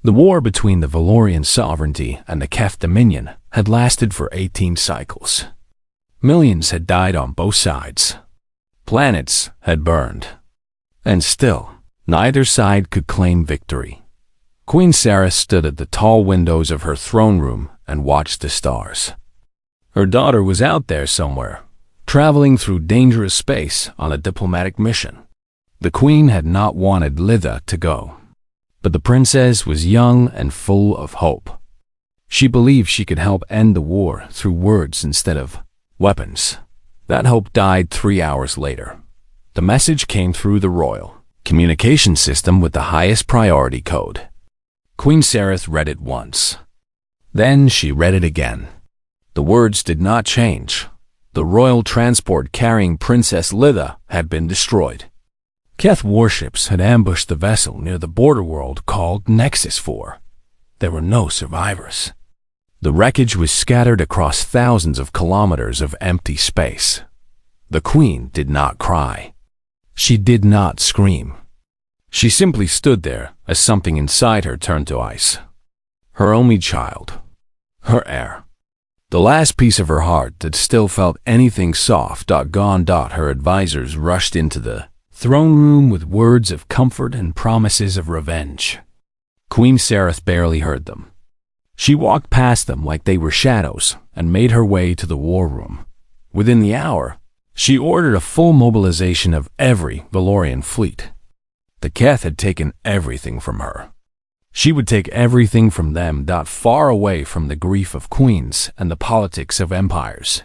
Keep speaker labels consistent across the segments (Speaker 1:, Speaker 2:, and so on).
Speaker 1: The war between the Valorian sovereignty and the Keth Dominion had lasted for 18 cycles. Millions had died on both sides. Planets had burned. And still, neither side could claim victory. Queen Sarah stood at the tall windows of her throne room and watched the stars. Her daughter was out there somewhere, traveling through dangerous space on a diplomatic mission. The queen had not wanted Litha to go, but the princess was young and full of hope. She believed she could help end the war through words instead of weapons. That hope died 3 hours later. The message came through the royal communication system with the highest priority code. Queen Sarah read it once. Then she read it again. The words did not change. The royal transport carrying Princess Litha had been destroyed. Keth warships had ambushed the vessel near the border world called Nexus 4. There were no survivors. The wreckage was scattered across thousands of kilometers of empty space. The queen did not cry. She did not scream. She simply stood there as something inside her turned to ice. Her only child. Her heir. The last piece of her heart that still felt anything soft gone. Her advisors rushed into the throne room with words of comfort and promises of revenge. Queen Sarah barely heard them. She walked past them like they were shadows and made her way to the war room. Within the hour, she ordered a full mobilization of every Valorian fleet. The Keth had taken everything from her. She would take everything from them. Far away from the grief of queens and the politics of empires.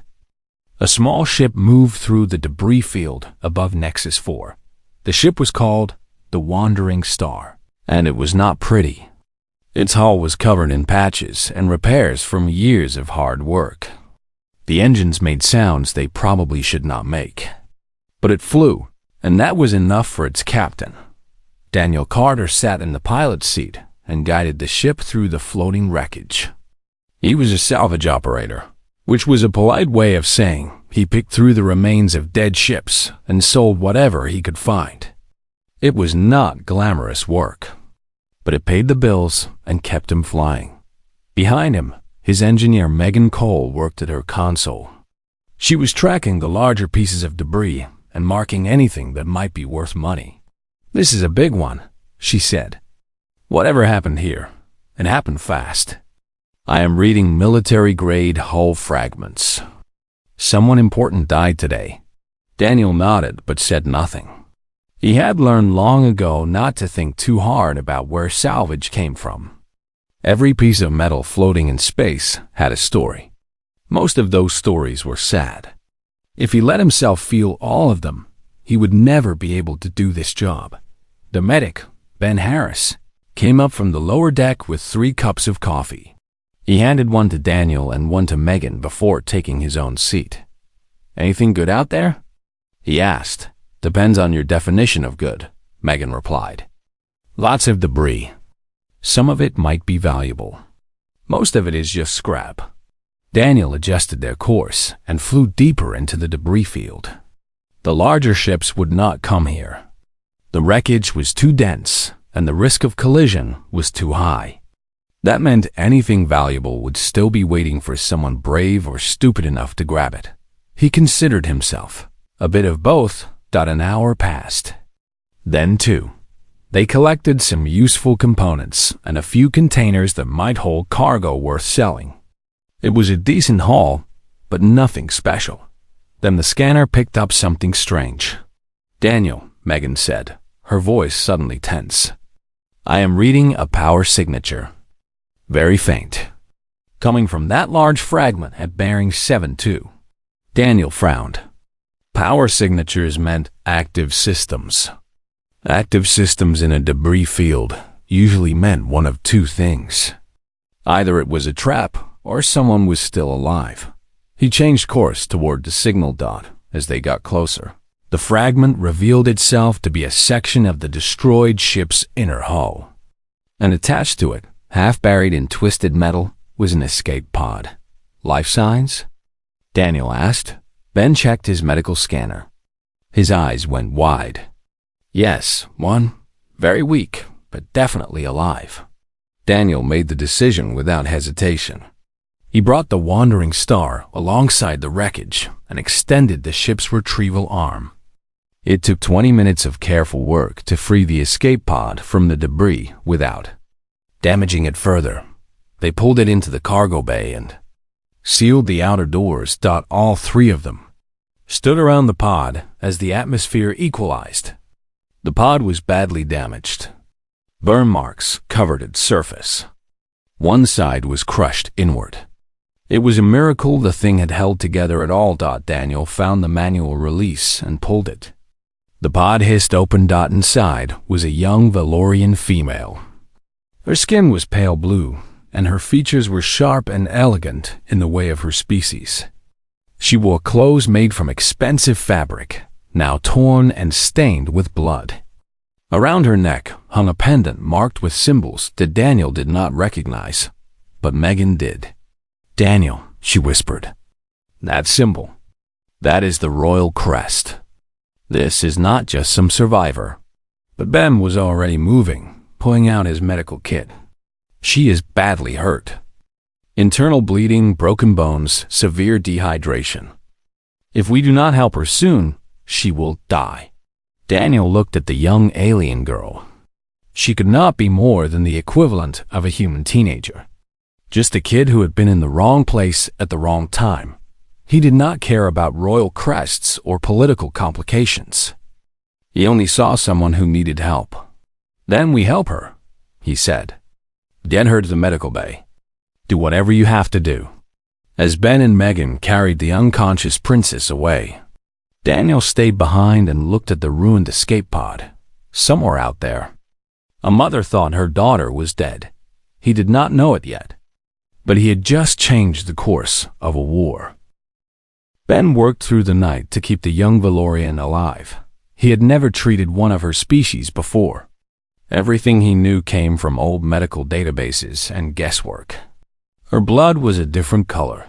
Speaker 1: A small ship moved through the debris field above Nexus 4. The ship was called the Wandering Star, and it was not pretty. Its hull was covered in patches and repairs from years of hard work. The engines made sounds they probably should not make. But it flew, and that was enough for its captain. Daniel Carter sat in the pilot's seat and guided the ship through the floating wreckage. He was a salvage operator, which was a polite way of saying he picked through the remains of dead ships and sold whatever he could find. It was not glamorous work, but it paid the bills and kept him flying. Behind him, his engineer Megan Cole worked at her console. She was tracking the larger pieces of debris and marking anything that might be worth money. "This is a big one," she said. "Whatever happened here, it happened fast. I am reading military-grade hull fragments. Someone important died today." Daniel nodded but said nothing. He had learned long ago not to think too hard about where salvage came from. Every piece of metal floating in space had a story. Most of those stories were sad. If he let himself feel all of them, he would never be able to do this job. The medic, Ben Harris, came up from the lower deck with 3 cups of coffee. He handed one to Daniel and one to Megan before taking his own seat. "Anything good out there?" he asked. "Depends on your definition of good," Megan replied. "Lots of debris. Some of it might be valuable. Most of it is just scrap." Daniel adjusted their course and flew deeper into the debris field. The larger ships would not come here. The wreckage was too dense, and the risk of collision was too high. That meant anything valuable would still be waiting for someone brave or stupid enough to grab it. He considered himself a bit of both. An hour passed. Then, too, they collected some useful components and a few containers that might hold cargo worth selling. It was a decent haul, but nothing special. Then the scanner picked up something strange. "Daniel," Megan said, her voice suddenly tense. "I am reading a power signature. Very faint. Coming from that large fragment at bearing 7-2. Daniel frowned. Power signatures meant active systems. Active systems in a debris field usually meant one of 2 things. Either it was a trap or someone was still alive. He changed course toward the signal dot as they got closer. The fragment revealed itself to be a section of the destroyed ship's inner hull. And attached to it, half buried in twisted metal, was an escape pod. "Life signs?" Daniel asked. Ben checked his medical scanner. His eyes went wide. "Yes, one. Very weak, but definitely alive." Daniel made the decision without hesitation. He brought the wandering star alongside the wreckage and extended the ship's retrieval arm. It took 20 minutes of careful work to free the escape pod from the debris without damaging it further. They pulled it into the cargo bay and sealed the outer doors. All three of them stood around the pod as the atmosphere equalized. The pod was badly damaged. Burn marks covered its surface. One side was crushed inward. It was a miracle the thing had held together at all. Daniel found the manual release and pulled it. The pod hissed open. Inside was a young Valorian female. Her skin was pale blue, and her features were sharp and elegant in the way of her species. She wore clothes made from expensive fabric, now torn and stained with blood. Around her neck hung a pendant marked with symbols that Daniel did not recognize, but Megan did. "Daniel," she whispered, "that symbol, that is the royal crest. This is not just some survivor." But Ben was already moving, pulling out his medical kit. "She is badly hurt. Internal bleeding, broken bones, severe dehydration. If we do not help her soon, she will die." Daniel looked at the young alien girl. She could not be more than the equivalent of a human teenager. Just a kid who had been in the wrong place at the wrong time. He did not care about royal crests or political complications. He only saw someone who needed help. "Then we help her," he said. "Get her to the medical bay. Do whatever you have to do." As Ben and Megan carried the unconscious princess away, Daniel stayed behind and looked at the ruined escape pod. Somewhere out there, a mother thought her daughter was dead. He did not know it yet, but he had just changed the course of a war. Ben worked through the night to keep the young Valorian alive. He had never treated one of her species before. Everything he knew came from old medical databases and guesswork. Her blood was a different color.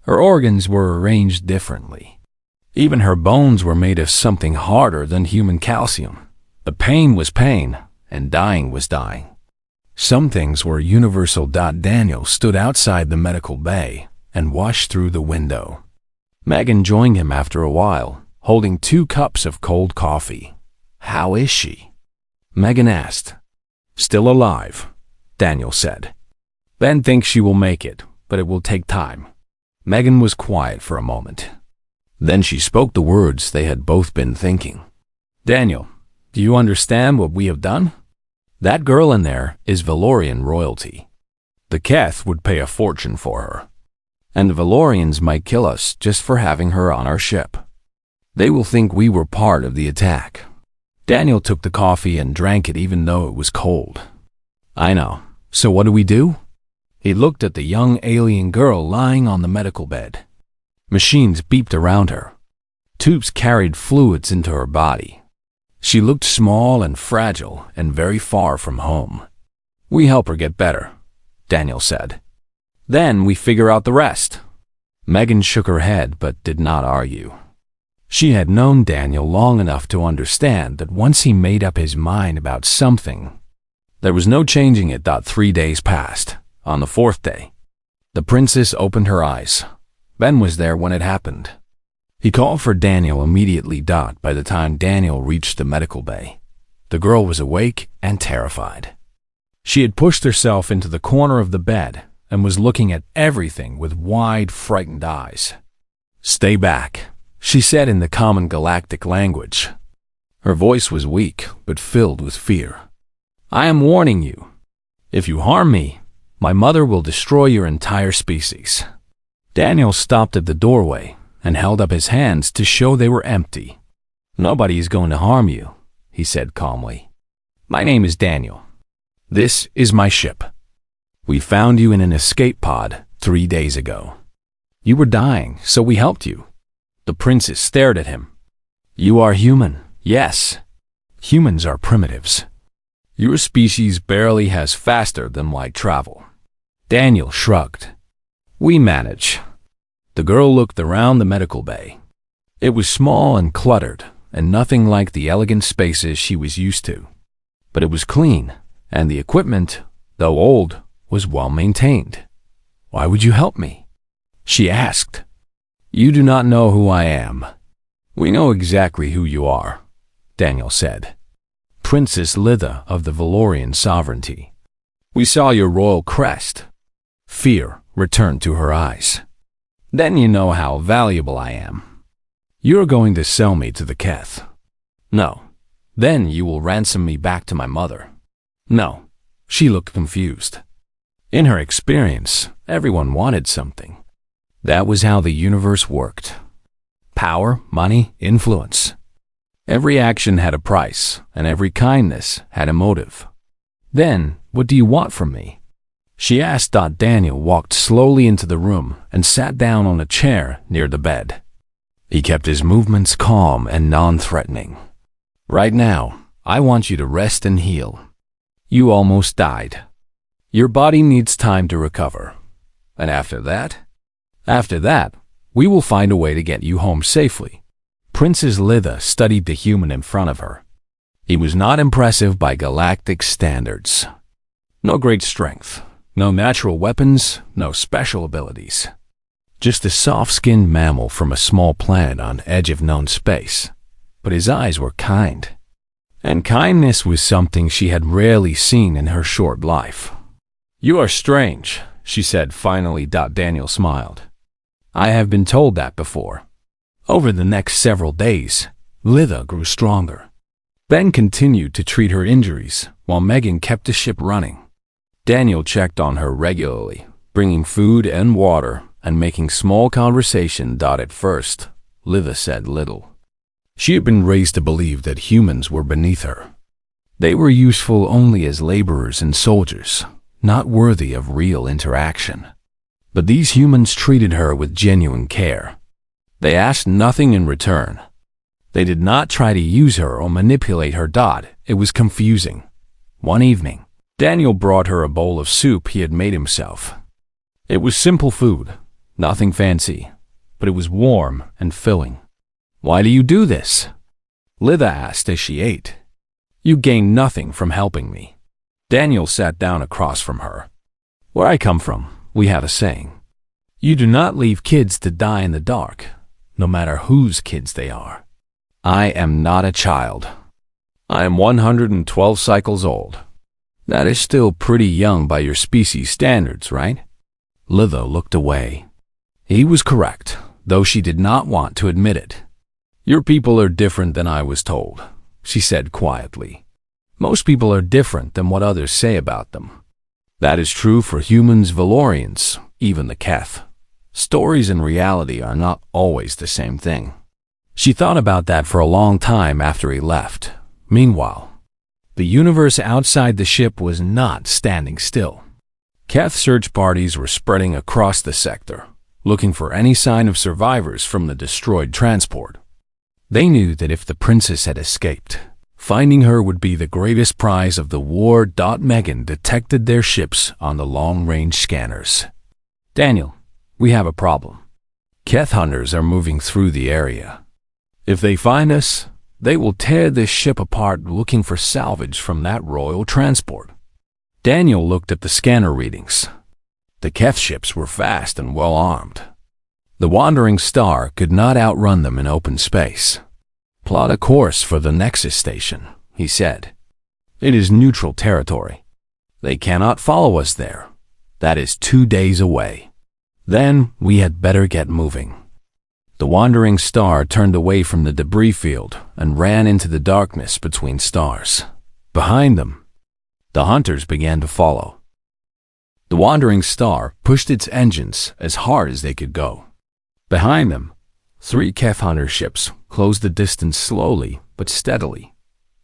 Speaker 1: Her organs were arranged differently. Even her bones were made of something harder than human calcium. But pain was pain, and dying was dying. Some things were universal. Daniel stood outside the medical bay and watched through the window. Megan joined him after a while, holding 2 cups of cold coffee. "How is she?" Megan asked. "Still alive," Daniel said. "Ben thinks she will make it, but it will take time." Megan was quiet for a moment. Then she spoke the words they had both been thinking. "Daniel, do you understand what we have done? That girl in there is Valorian royalty. The Keth would pay a fortune for her, and the Valorians might kill us just for having her on our ship. They will think we were part of the attack." Daniel took the coffee and drank it even though it was cold. "I know. So what do we do?" He looked at the young alien girl lying on the medical bed. Machines beeped around her. Tubes carried fluids into her body. She looked small and fragile and very far from home. "We help her get better," Daniel said. "Then we figure out the rest." Megan shook her head but did not argue. She had known Daniel long enough to understand that once he made up his mind about something, there was no changing it. 3 days passed. On the 4th day, the princess opened her eyes. Ben was there when it happened. He called for Daniel immediately. By the time Daniel reached the medical bay, the girl was awake and terrified. She had pushed herself into the corner of the bed and was looking at everything with wide, frightened eyes. "Stay back," she said in the common galactic language. Her voice was weak but filled with fear. "I am warning you. If you harm me, my mother will destroy your entire species." Daniel stopped at the doorway and held up his hands to show they were empty. "Nobody is going to harm you," he said calmly. "My name is Daniel. This is my ship. We found you in an escape pod 3 days ago. You were dying, so we helped you." The princess stared at him. "You are human, yes. Humans are primitives. Your species barely has faster than light travel." Daniel shrugged. "We manage." The girl looked around the medical bay. It was small and cluttered, and nothing like the elegant spaces she was used to. But it was clean, and the equipment, though old, was well maintained. "Why would you help me?" she asked. "You do not know who I am." "We know exactly who you are," Daniel said. "Princess Litha of the Valorian sovereignty. We saw your royal crest." Fear returned to her eyes. "Then you know how valuable I am. You're going to sell me to the Keth." "No." "Then you will ransom me back to my mother." "No." She looked confused. In her experience, everyone wanted something. That was how the universe worked. Power, money, influence. Every action had a price, and every kindness had a motive. "Then, what do you want from me?" she asked. Daniel walked slowly into the room and sat down on a chair near the bed. He kept his movements calm and non-threatening. "Right now, I want you to rest and heal. You almost died. Your body needs time to recover. And after that? After that, we will find a way to get you home safely." Princess Litha studied the human in front of her. He was not impressive by galactic standards. No great strength, no natural weapons, no special abilities. Just a soft-skinned mammal from a small planet on edge of known space. But his eyes were kind. And kindness was something she had rarely seen in her short life. "You are strange," she said finally. Daniel smiled. "I have been told that before." Over the next several days, Litha grew stronger. Ben continued to treat her injuries, while Megan kept the ship running. Daniel checked on her regularly, bringing food and water and making small conversation. At first, Litha said little. She had been raised to believe that humans were beneath her. They were useful only as laborers and soldiers, not worthy of real interaction. But these humans treated her with genuine care. They asked nothing in return. They did not try to use her or manipulate her. It was confusing. One evening, Daniel brought her a bowl of soup he had made himself. It was simple food, nothing fancy, but it was warm and filling. "Why do you do this?" Litha asked as she ate. "You gain nothing from helping me." Daniel sat down across from her. "Where I come from, we have a saying. You do not leave kids to die in the dark, no matter whose kids they are. I am not a child. I am 112 cycles old. That is still pretty young by your species standards, right?" Litha looked away. He was correct, though she did not want to admit it. "Your people are different than I was told," she said quietly. "Most people are different than what others say about them. That is true for humans, Valorians, even the Keth. Stories and reality are not always the same thing." She thought about that for a long time after he left. Meanwhile, the universe outside the ship was not standing still. Keth search parties were spreading across the sector, looking for any sign of survivors from the destroyed transport. They knew that if the princess had escaped, finding her would be the greatest prize of the war. Megan detected their ships on the long-range scanners. "Daniel, we have a problem. Keth hunters are moving through the area. If they find us, they will tear this ship apart looking for salvage from that royal transport." Daniel looked at the scanner readings. The Keth ships were fast and well armed. The wandering star could not outrun them in open space. "Plot a course for the Nexus station," he said. "It is neutral territory. They cannot follow us there. That is 2 days away. Then we had better get moving." The wandering star turned away from the debris field and ran into the darkness between stars. Behind them, the hunters began to follow. The wandering star pushed its engines as hard as they could go. Behind them, 3 Keth hunter ships closed the distance slowly but steadily.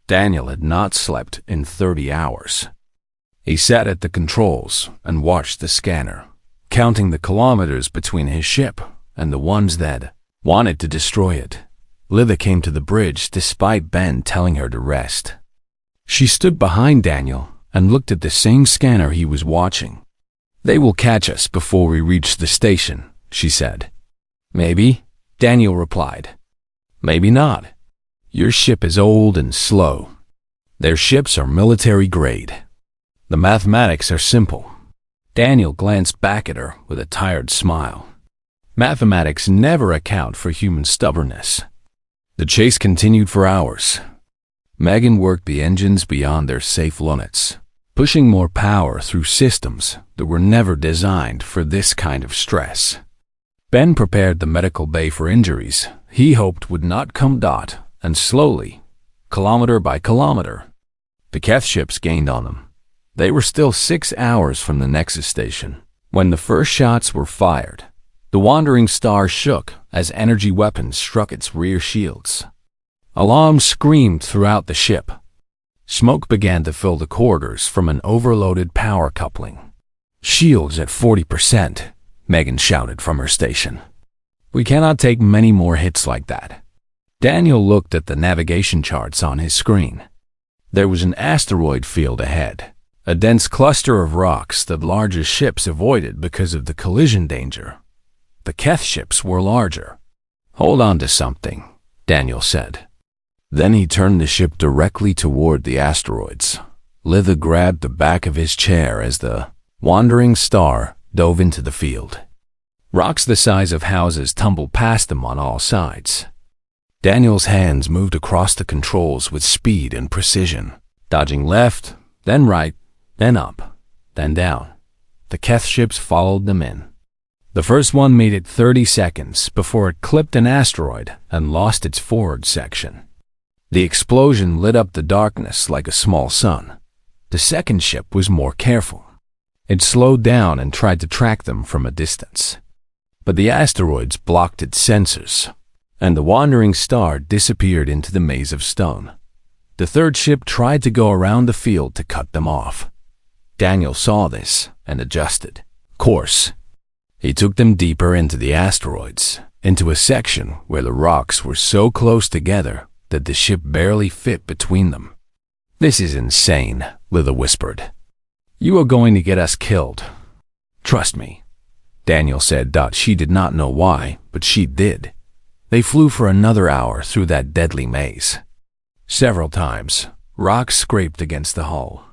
Speaker 1: Daniel had not slept in 30 hours. He sat at the controls and watched the scanner, counting the kilometers between his ship and the ones that wanted to destroy it. Litha came to the bridge despite Ben telling her to rest. She stood behind Daniel and looked at the same scanner he was watching. "They will catch us before we reach the station," she said. "Maybe," Daniel replied. "Maybe not. Your ship is old and slow. Their ships are military grade. The mathematics are simple. Daniel glanced back at her with a tired smile. Mathematics never account for human stubbornness. The chase continued for hours. Megan worked the engines beyond their safe limits, pushing more power through systems that were never designed for this kind of stress. Ben prepared the medical bay for injuries he hoped would not come. And slowly, kilometer by kilometer, the Keth ships gained on them. They were still 6 hours from the Nexus station when the first shots were fired. The wandering star shook as energy weapons struck its rear shields. Alarms screamed throughout the ship. Smoke began to fill the corridors from an overloaded power coupling. "Shields at 40%, Megan shouted from her station. "We cannot take many more hits like that." Daniel looked at the navigation charts on his screen. There was an asteroid field ahead, a dense cluster of rocks that larger ships avoided because of the collision danger. The Keth ships were larger. "Hold on to something," Daniel said. Then he turned the ship directly toward the asteroids. Litha grabbed the back of his chair as the wandering star dove into the field. Rocks the size of houses tumbled past them on all sides. Daniel's hands moved across the controls with speed and precision, dodging left, then right, then up, then down. The Keth ships followed them in. The first one made it 30 seconds before it clipped an asteroid and lost its forward section. The explosion lit up the darkness like a small sun. The second ship was more careful. It slowed down and tried to track them from a distance. But the asteroids blocked its sensors, and the wandering star disappeared into the maze of stone. The third ship tried to go around the field to cut them off. Daniel saw this and adjusted course. He took them deeper into the asteroids, into a section where the rocks were so close together that the ship barely fit between them. "This is insane," Litha whispered. "You are going to get us killed." "Trust me," Daniel said. She did not know why, but she did. They flew for another hour through that deadly maze. Several times, rocks scraped against the hull.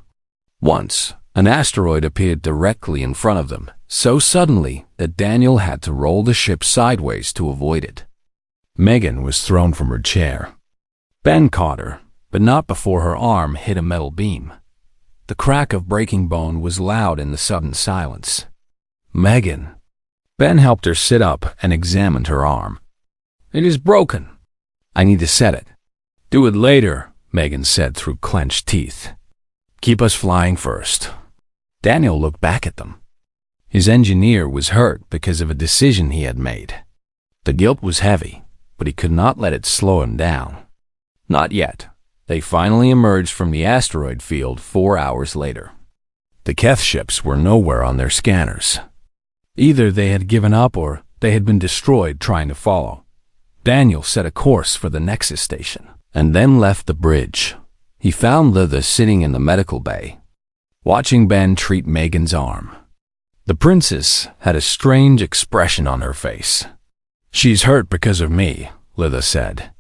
Speaker 1: Once, an asteroid appeared directly in front of them, so suddenly that Daniel had to roll the ship sideways to avoid it. Megan was thrown from her chair. Ben caught her, but not before her arm hit a metal beam. The crack of breaking bone was loud in the sudden silence. "Megan." Ben helped her sit up and examined her arm. "It is broken. I need to set it." "Do it later," Megan said through clenched teeth. "Keep us flying first." Daniel looked back at them. His engineer was hurt because of a decision he had made. The guilt was heavy, but he could not let it slow him down. Not yet. They finally emerged from the asteroid field 4 hours later. The Keth ships were nowhere on their scanners. Either they had given up or they had been destroyed trying to follow. Daniel set a course for the Nexus station and then left the bridge. He found Litha sitting in the medical bay, watching Ben treat Megan's arm. The princess had a strange expression on her face. "She's hurt because of me," Litha said.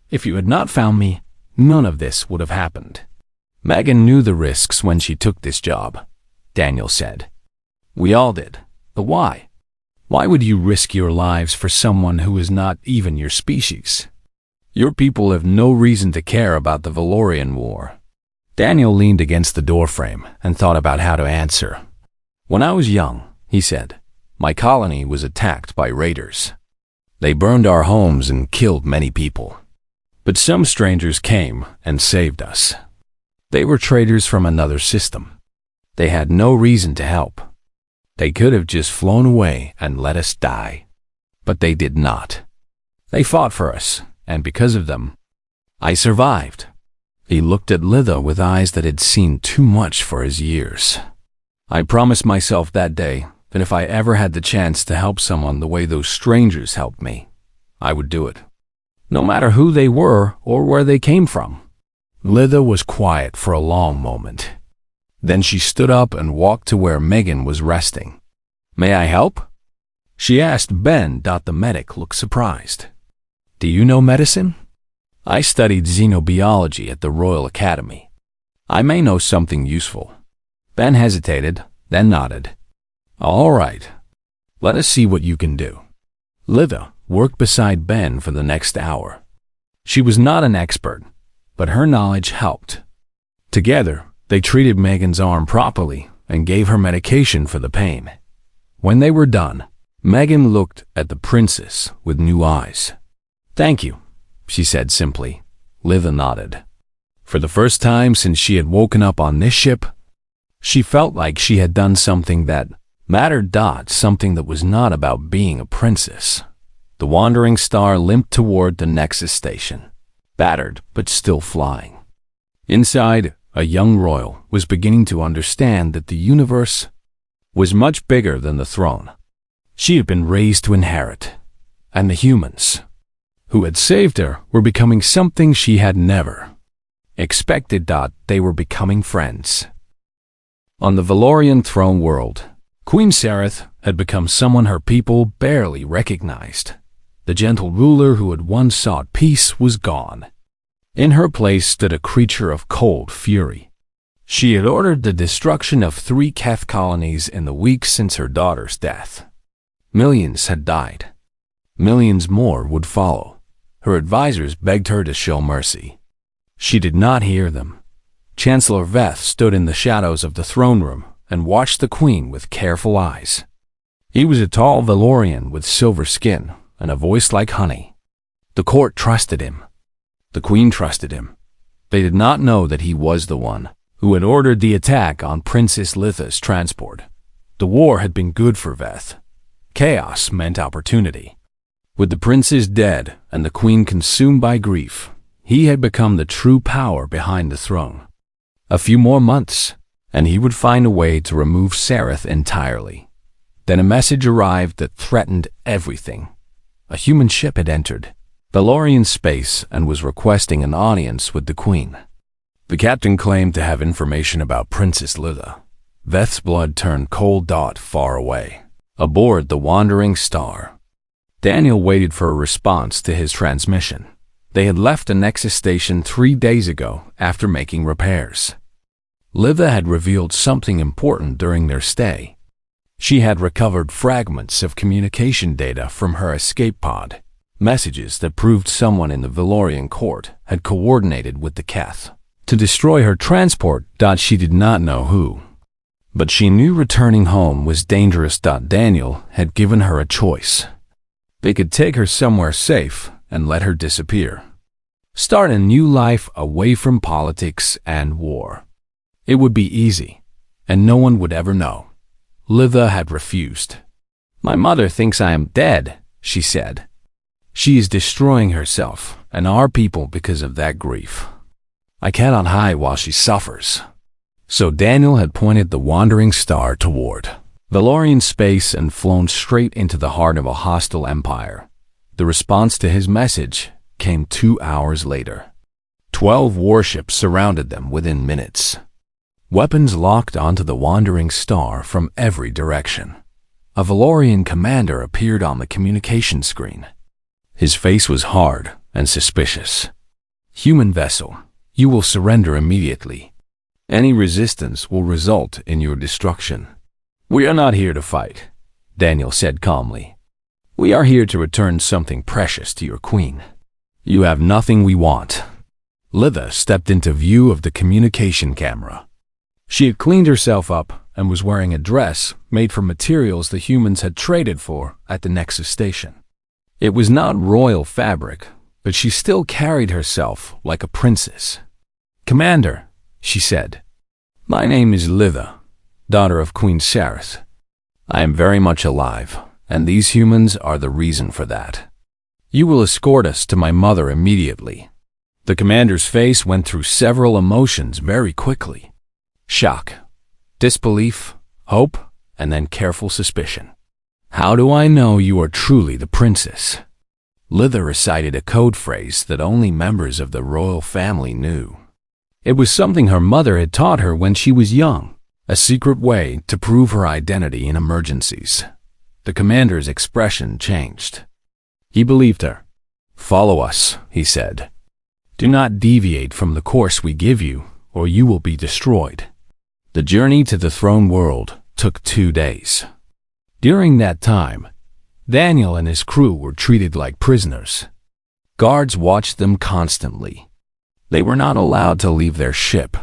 Speaker 1: "If you had not found me, none of this would have happened." "Megan knew the risks when she took this job," Daniel said. "We all did. But why? Why would you risk your lives for someone who is not even your species? Your people have no reason to care about the Valorian War." Daniel leaned against the doorframe and thought about how to answer. "When I was young," he said, "my colony was attacked by raiders. They burned our homes and killed many people. But some strangers came and saved us. They were traders from another system. They had no reason to help. They could have just flown away and let us die. But they did not. They fought for us, and because of them, I survived." He looked at Litha with eyes that had seen too much for his years. "I promised myself that day that if I ever had the chance to help someone the way those strangers helped me, I would do it. No matter who they were or where they came from." Litha was quiet for a long moment. Then she stood up and walked to where Megan was resting. "May I help?" she asked. Ben. The medic looked surprised. "Do you know medicine?" "I studied xenobiology at the Royal Academy. I may know something useful." Ben hesitated, then nodded. All right. Let us see what you can do. Liva worked beside Ben for the next hour. She was not an expert, but her knowledge helped. Together, they treated Megan's arm properly and gave her medication for the pain. When they were done, Megan looked at the princess with new eyes. Thank you, she said simply. Liva nodded. For the first time since she had woken up on this ship, she felt like she had done something that mattered. Something that was not about being a princess. The wandering star limped toward the Nexus station, battered but still flying. Inside, a young royal was beginning to understand that the universe was much bigger than the throne. She had been raised to inherit, and the humans who had saved her were becoming something she had never expected. They were becoming friends. On the Valorian throne world, Queen Sareth had become someone her people barely recognized. The gentle ruler who had once sought peace was gone. In her place stood a creature of cold fury. She had ordered the destruction of 3 Keth colonies in the weeks since her daughter's death. Millions had died. Millions more would follow. Her advisors begged her to show mercy. She did not hear them. Chancellor Veth stood in the shadows of the throne room and watched the queen with careful eyes. He was a tall Valorian with silver skin and a voice like honey. The court trusted him. The queen trusted him. They did not know that he was the one who had ordered the attack on Princess Litha's transport. The war had been good for Veth. Chaos meant opportunity. With the princes dead and the queen consumed by grief, he had become the true power behind the throne. A few more months, and he would find a way to remove Sareth entirely. Then a message arrived that threatened everything. A human ship had entered Valorian space and was requesting an audience with the queen. The captain claimed to have information about Princess Litha. Veth's blood turned cold. Far away, aboard the wandering star. Daniel waited for a response to his transmission. They had left the Nexus station 3 days ago after making repairs. Liva had revealed something important during their stay. She had recovered fragments of communication data from her escape pod, messages that proved someone in the Valorian court had coordinated with the Keth to destroy her transport. She did not know who, but she knew returning home was dangerous. Daniel had given her a choice. They could take her somewhere safe and let her disappear. Start a new life away from politics and war. It would be easy, and no one would ever know. Liva had refused. My mother thinks I am dead, she said. She is destroying herself and our people because of that grief. I cannot hide while she suffers. So Daniel had pointed the wandering star toward Valorian space and flown straight into the heart of a hostile empire. The response to his message came 2 hours later. 12 warships surrounded them within minutes. Weapons locked onto the wandering star from every direction. A Valorian commander appeared on the communication screen. His face was hard and suspicious. Human vessel, you will surrender immediately. Any resistance will result in your destruction. We are not here to fight, Daniel said calmly. We are here to return something precious to your queen. You have nothing we want. Liva stepped into view of the communication camera. She had cleaned herself up and was wearing a dress made from materials the humans had traded for at the Nexus station. It was not royal fabric, but she still carried herself like a princess. Commander, she said, my name is Liva, daughter of Queen Sareth. I am very much alive, and these humans are the reason for that. You will escort us to my mother immediately. The commander's face went through several emotions very quickly. Shock, disbelief, hope, and then careful suspicion. How do I know you are truly the princess? Liva recited a code phrase that only members of the royal family knew. It was something her mother had taught her when she was young, a secret way to prove her identity in emergencies. The commander's expression changed. He believed her. Follow us, he said. Do not deviate from the course we give you, or you will be destroyed. The journey to the throne world took 2 days. During that time, Daniel and his crew were treated like prisoners. Guards watched them constantly. They were not allowed to leave their ship,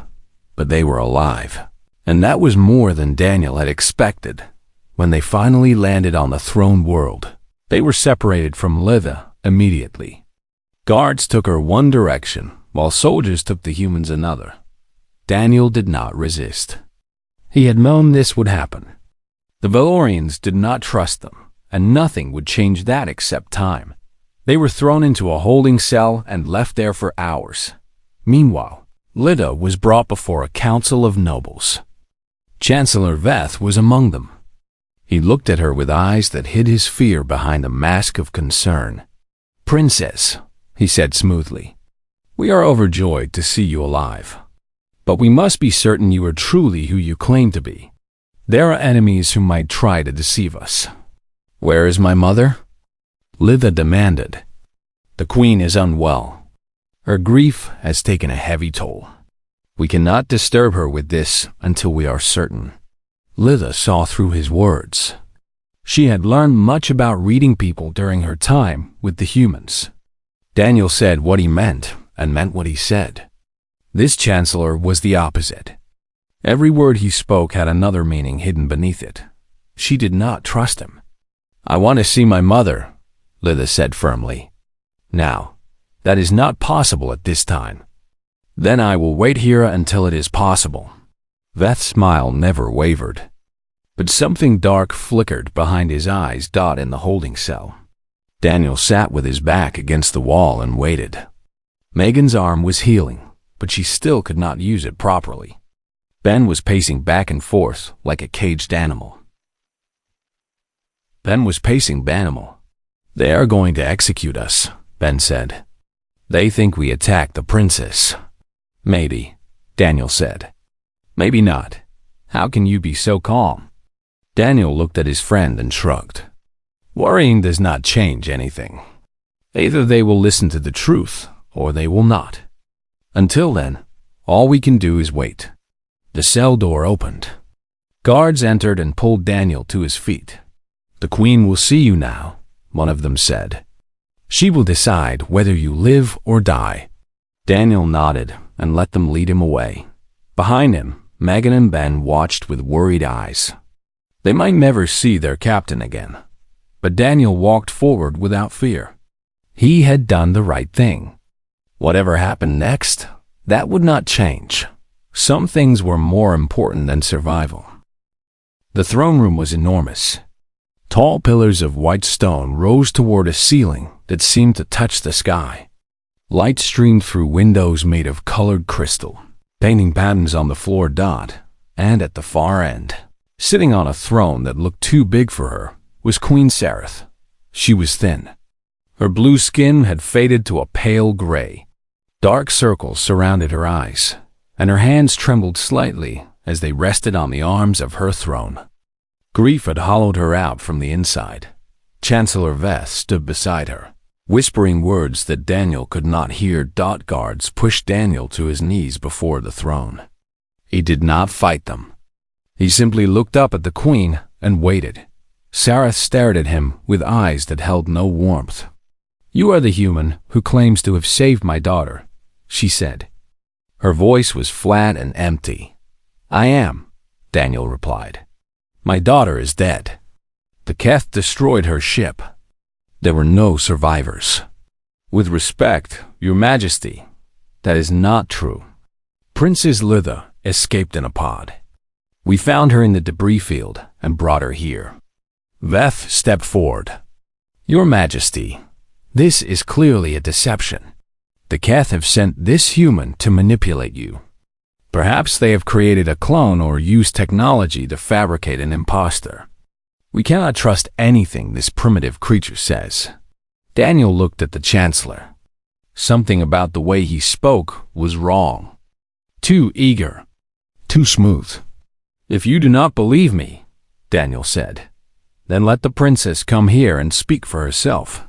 Speaker 1: but they were alive. And that was more than Daniel had expected. When they finally landed on the throne world, they were separated from Litha immediately. Guards took her one direction, while soldiers took the humans another. Daniel did not resist. He had known this would happen. The Valorians did not trust them, and nothing would change that except time. They were thrown into a holding cell and left there for hours. Meanwhile, Litha was brought before a council of nobles. Chancellor Veth was among them. He looked at her with eyes that hid his fear behind a mask of concern. "Princess," he said smoothly, "we are overjoyed to see you alive. But we must be certain you are truly who you claim to be. There are enemies who might try to deceive us." "Where is my mother?" Litha demanded. "The queen is unwell. Her grief has taken a heavy toll. We cannot disturb her with this until we are certain." Litha saw through his words. She had learned much about reading people during her time with the humans. Daniel said what he meant and meant what he said. This chancellor was the opposite. Every word he spoke had another meaning hidden beneath it. She did not trust him. "I want to see my mother," Litha said firmly. "Now, that is not possible at this time." "Then I will wait here until it is possible." Veth's smile never wavered. But something dark flickered behind his eyes in the holding cell. Daniel sat with his back against the wall and waited. Megan's arm was healing, but she still could not use it properly. Ben was pacing back and forth like a caged animal. "They are going to execute us," Ben said. "They think we attacked the princess." "Maybe," Daniel said. "Maybe not. How can you be so calm?" Daniel looked at his friend and shrugged. "Worrying does not change anything. Either they will listen to the truth, or they will not. Until then, all we can do is wait." The cell door opened. Guards entered and pulled Daniel to his feet. "The queen will see you now," one of them said. "She will decide whether you live or die." Daniel nodded and let them lead him away. Behind him, Megan and Ben watched with worried eyes. They might never see their captain again, but Daniel walked forward without fear. He had done the right thing. Whatever happened next, that would not change. Some things were more important than survival. The throne room was enormous. Tall pillars of white stone rose toward a ceiling that seemed to touch the sky. Light streamed through windows made of colored crystal, painting patterns on the floor. And at the far end, sitting on a throne that looked too big for her, was Queen Sareth. She was thin. Her blue skin had faded to a pale gray. Dark circles surrounded her eyes, and her hands trembled slightly as they rested on the arms of her throne. Grief had hollowed her out from the inside. Chancellor Veth stood beside her, whispering words that Daniel could not hear. Guards pushed Daniel to his knees before the throne. He did not fight them. He simply looked up at the queen and waited. Sareth stared at him with eyes that held no warmth. "You are the human who claims to have saved my daughter," she said. Her voice was flat and empty. "I am," Daniel replied. "My daughter is dead. The Keth destroyed her ship. There were no survivors." "With respect, Your Majesty, that is not true. Princess Litha escaped in a pod. We found her in the debris field and brought her here." Veth stepped forward. "Your Majesty, this is clearly a deception. The Keth have sent this human to manipulate you. Perhaps they have created a clone or used technology to fabricate an imposter. We cannot trust anything this primitive creature says." Daniel looked at the Chancellor. Something about the way he spoke was wrong. Too eager. Too smooth. "If you do not believe me," Daniel said, "then let the princess come here and speak for herself."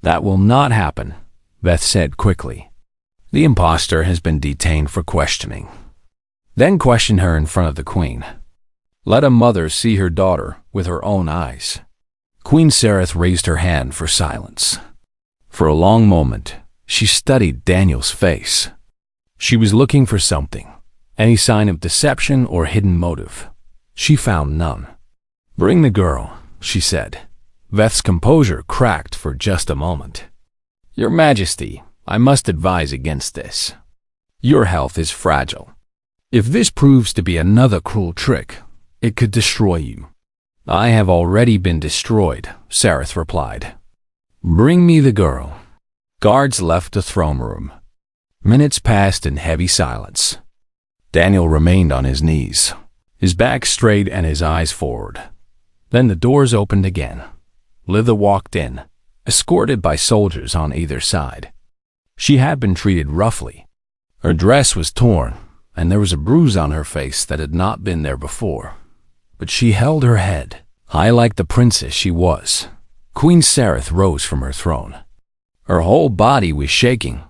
Speaker 1: "That will not happen," Veth said quickly. "The imposter has been detained for questioning." Then question her in front of the queen. Let a mother see her daughter with her own eyes. Queen Sereth raised her hand for silence. For a long moment, she studied Daniel's face. She was looking for something, any sign of deception or hidden motive. She found none. Bring the girl, she said. Veth's composure cracked for just a moment. Your Majesty, I must advise against this. Your health is fragile. If this proves to be another cruel trick, it could destroy you. I have already been destroyed, Sereth replied. Bring me the girl. Guards left the throne room. Minutes passed in heavy silence. Daniel remained on his knees, his back straight and his eyes forward. Then the doors opened again. Litha walked in, escorted by soldiers on either side. She had been treated roughly. Her dress was torn, and there was a bruise on her face that had not been there before. But she held her head, high like the princess she was. Queen Sereth rose from her throne. Her whole body was shaking.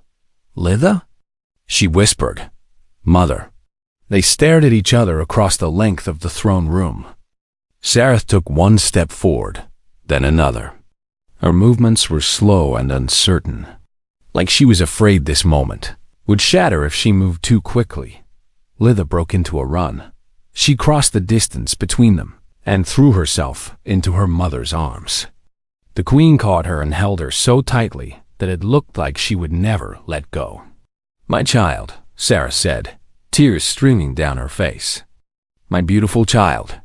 Speaker 1: Litha? She whispered. Mother. They stared at each other across the length of the throne room. Sereth took one step forward, then another. Her movements were slow and uncertain, like she was afraid this moment would shatter if she moved too quickly. Litha broke into a run. She crossed the distance between them and threw herself into her mother's arms. The queen caught her and held her so tightly that it looked like she would never let go. My child, Sereth said, tears streaming down her face. My beautiful child.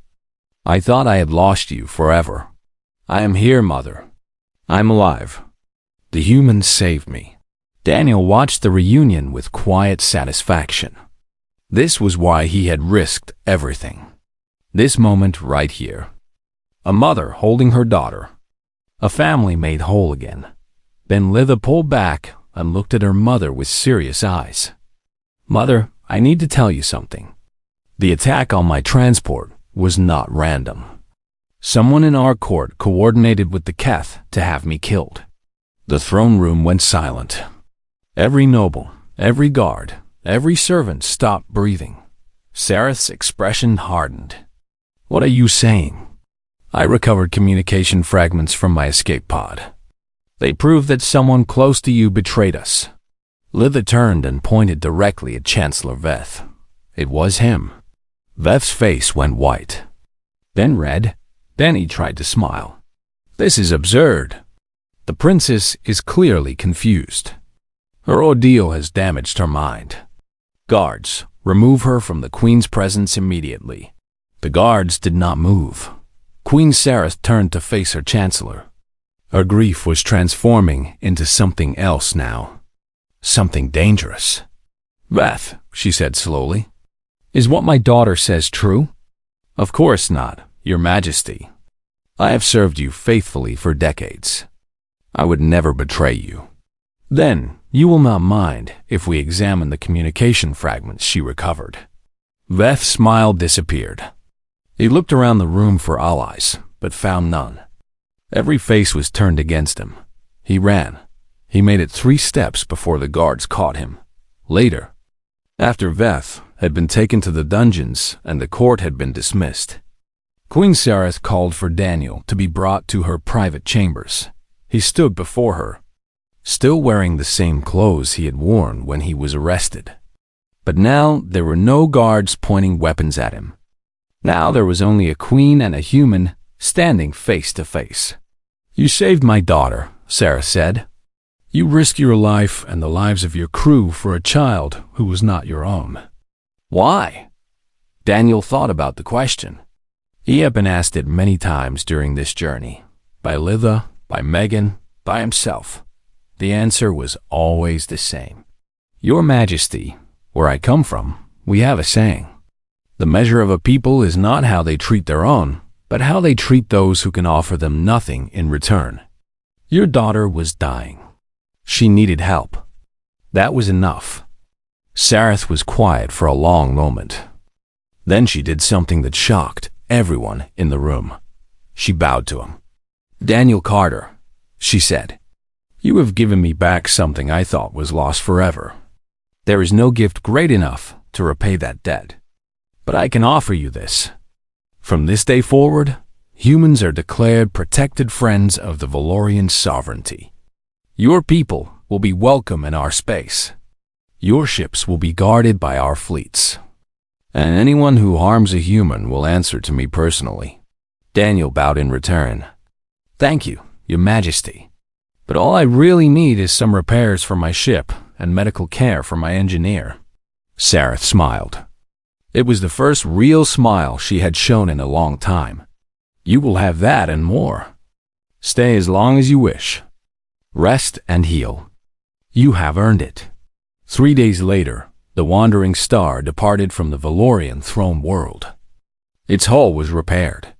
Speaker 1: I thought I had lost you forever. I am here, Mother. I'm alive. The humans saved me. Daniel watched the reunion with quiet satisfaction. This was why he had risked everything. This moment right here. A mother holding her daughter. A family made whole again. Then Litha pulled back and looked at her mother with serious eyes. Mother, I need to tell you something. The attack on my transport was not random. Someone in our court coordinated with the Keth to have me killed. The throne room went silent. Every noble, every guard, every servant stopped breathing. Sereth's expression hardened. What are you saying? I recovered communication fragments from my escape pod. They prove that someone close to you betrayed us. Litha turned and pointed directly at Chancellor Veth. It was him. Veth's face went white, then red. Then he tried to smile. This is absurd. The princess is clearly confused. Her ordeal has damaged her mind. Guards, remove her from the queen's presence immediately. The guards did not move. Queen Sereth turned to face her chancellor. Her grief was transforming into something else now. Something dangerous. Veth, she said slowly, is what my daughter says true? Of course not, Your Majesty. I have served you faithfully for decades. I would never betray you. Then, you will not mind if we examine the communication fragments she recovered. Veth's smile disappeared. He looked around the room for allies, but found none. Every face was turned against him. He ran. He made it 3 steps before the guards caught him. Later, after Veth had been taken to the dungeons and the court had been dismissed, Queen Sereth called for Daniel to be brought to her private chambers. He stood before her, still wearing the same clothes he had worn when he was arrested. But now there were no guards pointing weapons at him. Now there was only a queen and a human standing face to face. You saved my daughter, Sereth said. You risked your life and the lives of your crew for a child who was not your own. Why? Daniel thought about the question. He had been asked it many times during this journey, by Litha, by Megan, by himself. The answer was always the same. Your Majesty, where I come from, we have a saying. The measure of a people is not how they treat their own, but how they treat those who can offer them nothing in return. Your daughter was dying. She needed help. That was enough. Sereth was quiet for a long moment. Then she did something that shocked everyone in the room. She bowed to him. Daniel Carter, she said, you have given me back something I thought was lost forever. There is no gift great enough to repay that debt. But I can offer you this. From this day forward, humans are declared protected friends of the Valorian sovereignty. Your people will be welcome in our space. Your ships will be guarded by our fleets. And anyone who harms a human will answer to me personally. Daniel bowed in return. Thank you, Your Majesty. But all I really need is some repairs for my ship and medical care for my engineer. Sareth smiled. It was the first real smile she had shown in a long time. You will have that and more. Stay as long as you wish. Rest and heal. You have earned it. 3 days later, the wandering star departed from the Valorian throne world. Its hull was repaired.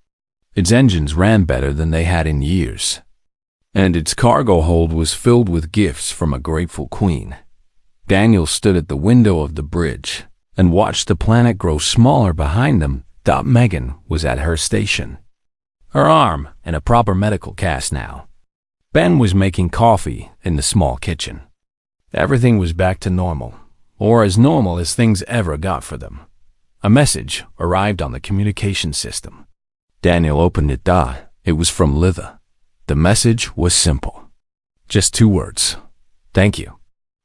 Speaker 1: Its engines ran better than they had in years. And its cargo hold was filled with gifts from a grateful queen. Daniel stood at the window of the bridge and watched the planet grow smaller behind them. Megan was at her station. Her arm in a proper medical cast now. Ben was making coffee in the small kitchen. Everything was back to normal, or as normal as things ever got for them. A message arrived on the communication system. Daniel opened it. It was from Litha. The message was simple. Just 2 words. Thank you.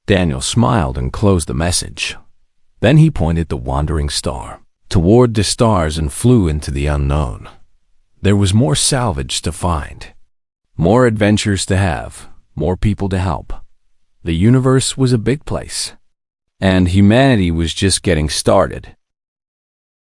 Speaker 1: Daniel smiled and closed the message. Then he pointed the wandering star toward the stars and flew into the unknown. There was more salvage to find, more adventures to have, more people to help. The universe was a big place, and humanity was just getting started.